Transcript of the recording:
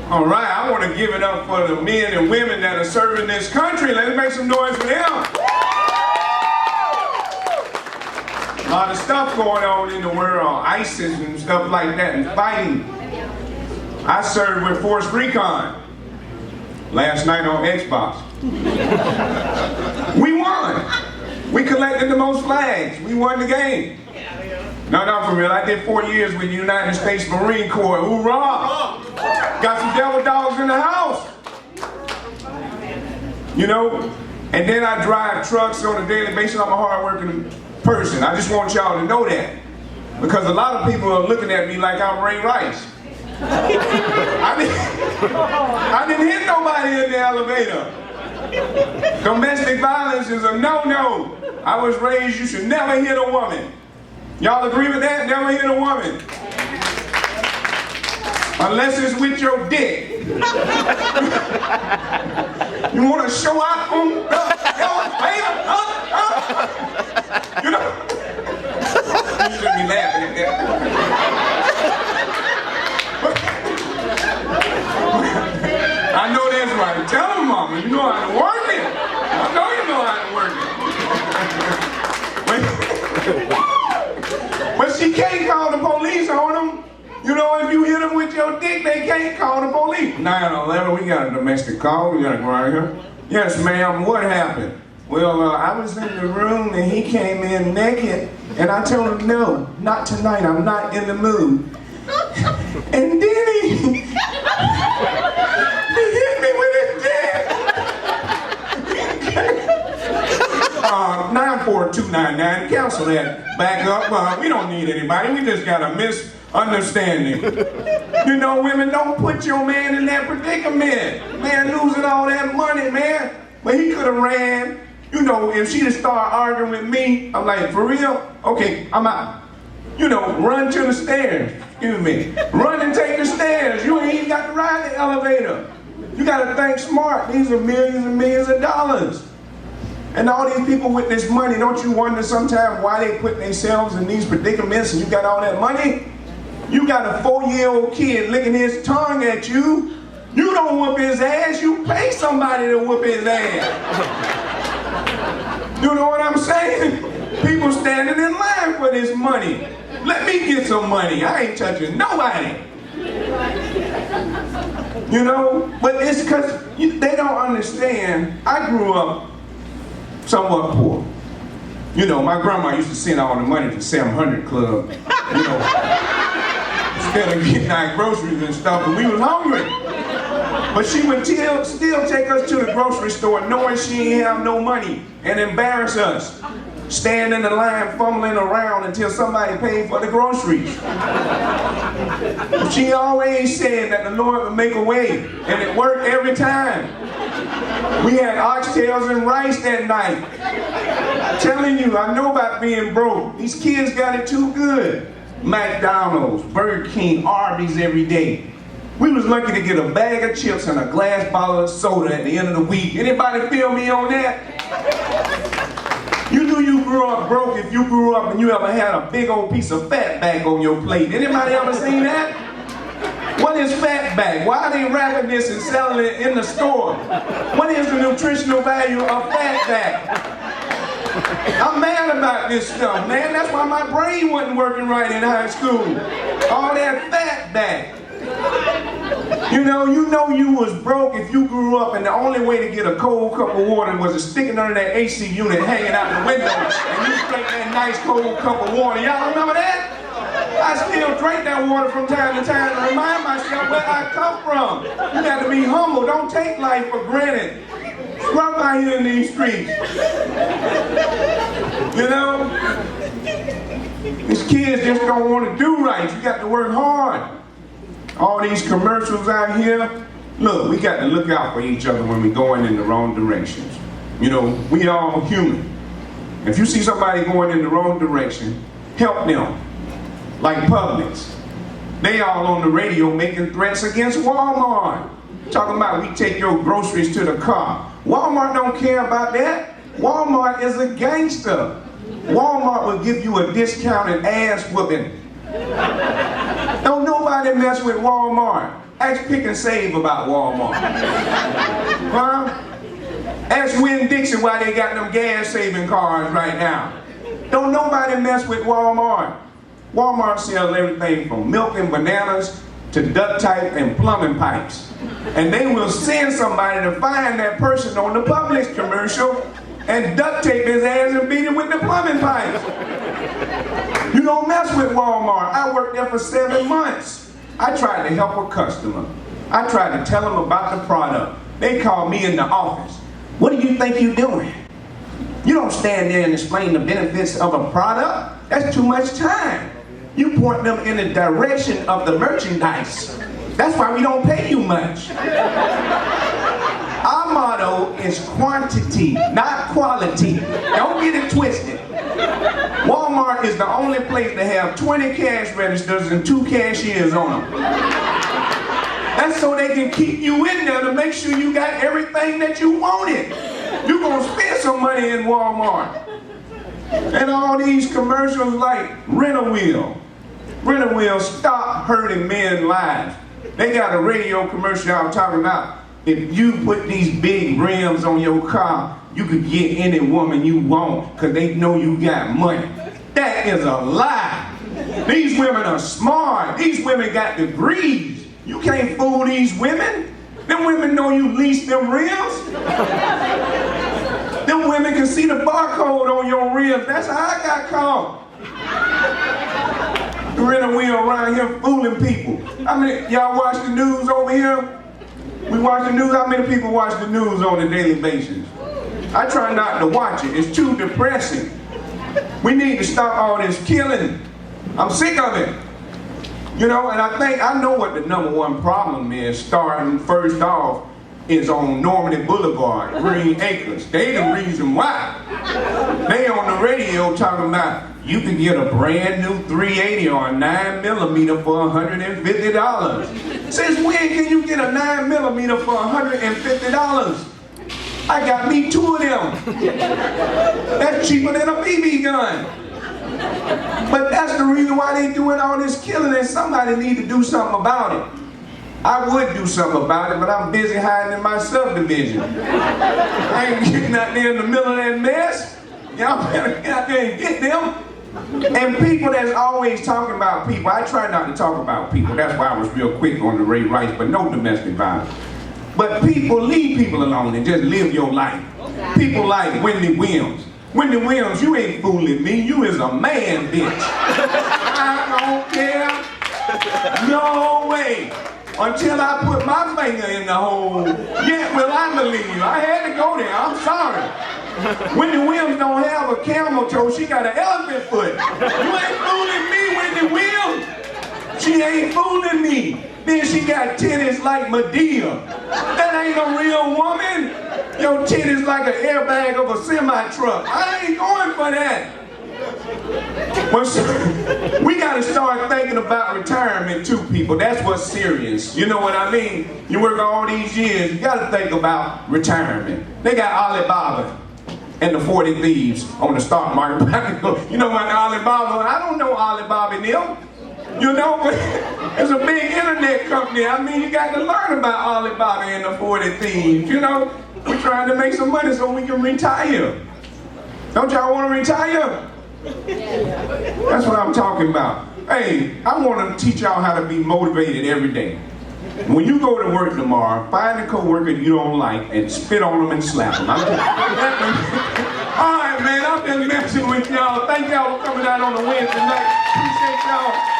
All right, I want to give it up for the men and women that are serving this country. Let's make some noise for them. A lot of stuff going on in the world, ISIS and stuff like that, and fighting. I served with Force Recon last night on Xbox. We won. We collected the most flags. We won the game. No, for real. I did 4 years with the United States Marine Corps. Hoorah! Got some devil dogs in the house. You know, and then I drive trucks on a daily basis. I'm a hard-working person. I just want y'all to know that. Because a lot of people are looking at me like I'm Ray Rice. I didn't hit nobody in the elevator. Domestic violence is a no-no. I was raised, you should never hit a woman. Y'all agree with that? Never hit a woman. Unless it's with your dick. You want to show out on the elevator? You know? You shouldn't be laughing at that. I know that's right. Tell them, mama, you know how to work it. I know you know how to work it. But she can't call the police on them. You know, if you hit them with your dick, they can't call the police. 911, we got a domestic call. We got to go right here. Yes, ma'am, what happened? Well, I was in the room and he came in naked. And I told him, no, not tonight. I'm not in the mood. And then he hit me with his dick. 94299, cancel that. Back up. We don't need anybody. We just got a misunderstanding. You know, women, don't put your man in that predicament. Man, losing all that money, man. But he could have ran. You know, if she'd have started arguing with me, I'm like, for real? Okay, I'm out. You know, run to the stairs. Excuse me. Run and take the stairs. You ain't even got to ride the elevator. You got to think smart. These are millions and millions of dollars. And all these people with this money, don't you wonder sometimes why they put themselves in these predicaments and you got all that money? You got a 4-year-old kid licking his tongue at you. You don't whoop his ass, you pay somebody to whoop his ass. You know what I'm saying? People standing in line for this money. Let me get some money. I ain't touching nobody. You know? But it's because they don't understand. I grew up somewhat poor. You know, my grandma used to send all the money to 700 Club. You know, instead of getting our groceries and stuff, and we was hungry. But she would still take us to the grocery store knowing she ain't have no money and embarrass us. Stand in the line fumbling around until somebody paid for the groceries. She always said that the Lord would make a way, and it worked every time. We had oxtails and rice that night. I'm telling you, I know about being broke. These kids got it too good. McDonald's, Burger King, Arby's every day. We was lucky to get a bag of chips and a glass bottle of soda at the end of the week. Anybody feel me on that? You knew you grew up broke if you grew up and you ever had a big old piece of fatback on your plate. Anybody ever seen that? What is fatback? Why are they wrapping this and selling it in the store? What is the nutritional value of fatback? I'm mad about this stuff, man. That's why my brain wasn't working right in high school. All that fatback. You know you was broke if you grew up and the only way to get a cold cup of water was to stick it under that AC unit hanging out the window and you drank that nice cold cup of water. Y'all remember that? I still drink that water from time to time to remind myself where I come from. You got to be humble. Don't take life for granted. Scrub out here in these streets. You know? These kids just don't want to do right. You got to work hard. All these commercials out here, look, we got to look out for each other when we're going in the wrong directions. You know, we all human. If you see somebody going in the wrong direction, help them. Like Publix. They all on the radio making threats against Walmart. Talking about we take your groceries to the car. Walmart don't care about that. Walmart is a gangster. Walmart will give you a discounted ass whooping. Don't nobody mess with Walmart. Ask Pick and Save about Walmart. Huh? Ask Win Dixie why they got them gas-saving cars right now. Don't nobody mess with Walmart. Walmart sells everything from milk and bananas to duct tape and plumbing pipes. And they will send somebody to find that person on the Publix commercial and duct tape his ass and beat him with the plumbing pipes. You don't mess with Walmart. I worked there for 7 months. I tried to help a customer. I tried to tell them about the product. They called me in the office. What do you think you're doing? You don't stand there and explain the benefits of a product. That's too much time. You point them in the direction of the merchandise. That's why we don't pay you much. Our motto is quantity, not quality. Don't get it twisted. Walmart is the only place to have 20 cash registers and 2 cashiers on them. That's so they can keep you in there to make sure you got everything that you wanted. You're gonna spend some money in Walmart. And all these commercials like Rent-A-Wheel. Rent-A-Wheel, stop hurting men's lives. They got a radio commercial out talking about if you put these big rims on your car, you could get any woman you want because they know you got money. That is a lie. These women are smart. These women got degrees. You can't fool these women. Them women know you lease them rims. Them women can see the barcode on your rims. That's how I got caught. Rent-A-Wheel around here fooling people. I mean, y'all watch the news over here? We watch the news. How many people watch the news on a daily basis? I try not to watch it. It's too depressing. We need to stop all this killing. I'm sick of it. You know, and I know what the #1 problem is, starting first off, is on Normandy Blvd, Green Acres. They the reason why. They on the radio talking about you can get a brand new 380 or a 9mm for $150. Since when can you get a 9mm for $150? I got me 2 of them. That's cheaper than a BB gun. But that's the reason why they doing all this killing, and somebody need to do something about it. I would do something about it, but I'm busy hiding in my subdivision. I ain't getting out there in the middle of that mess. Y'all better get out there and get them. And people that's always talking about people, I try not to talk about people. That's why I was real quick on the Ray Rice, but no domestic violence. But people, leave people alone and just live your life. People like Wendy Williams. Wendy Williams, you ain't fooling me. You is a man, bitch. I don't care. No way. Until I put my finger in the hole, yet will I believe you. I had to go there. I'm sorry. Wendy Williams don't have a camel toe. She got an elephant foot. You ain't fooling me, Wendy Williams. She ain't fooling me. Then she got titties like Medea. That ain't a real woman. Your titties like an airbag of a semi-truck. I ain't going for that. Well, we got to start thinking about retirement too, people. That's what's serious. You know what I mean? You work all these years, you got to think about retirement. They got Alibaba and the 40 Thieves on the stock market. You know what Alibaba? I don't know Alibaba and them. You know, but it's a big internet company. I mean, you got to learn about Alibaba and the 40 Thieves. You know, we're trying to make some money so we can retire. Don't y'all want to retire? That's what I'm talking about. Hey, I want to teach y'all how to be motivated every day. When you go to work tomorrow, find a coworker you don't like and spit on them and slap them. All right, man, I'm just messing with y'all. Thank y'all for coming out on a Wednesday night. Appreciate y'all.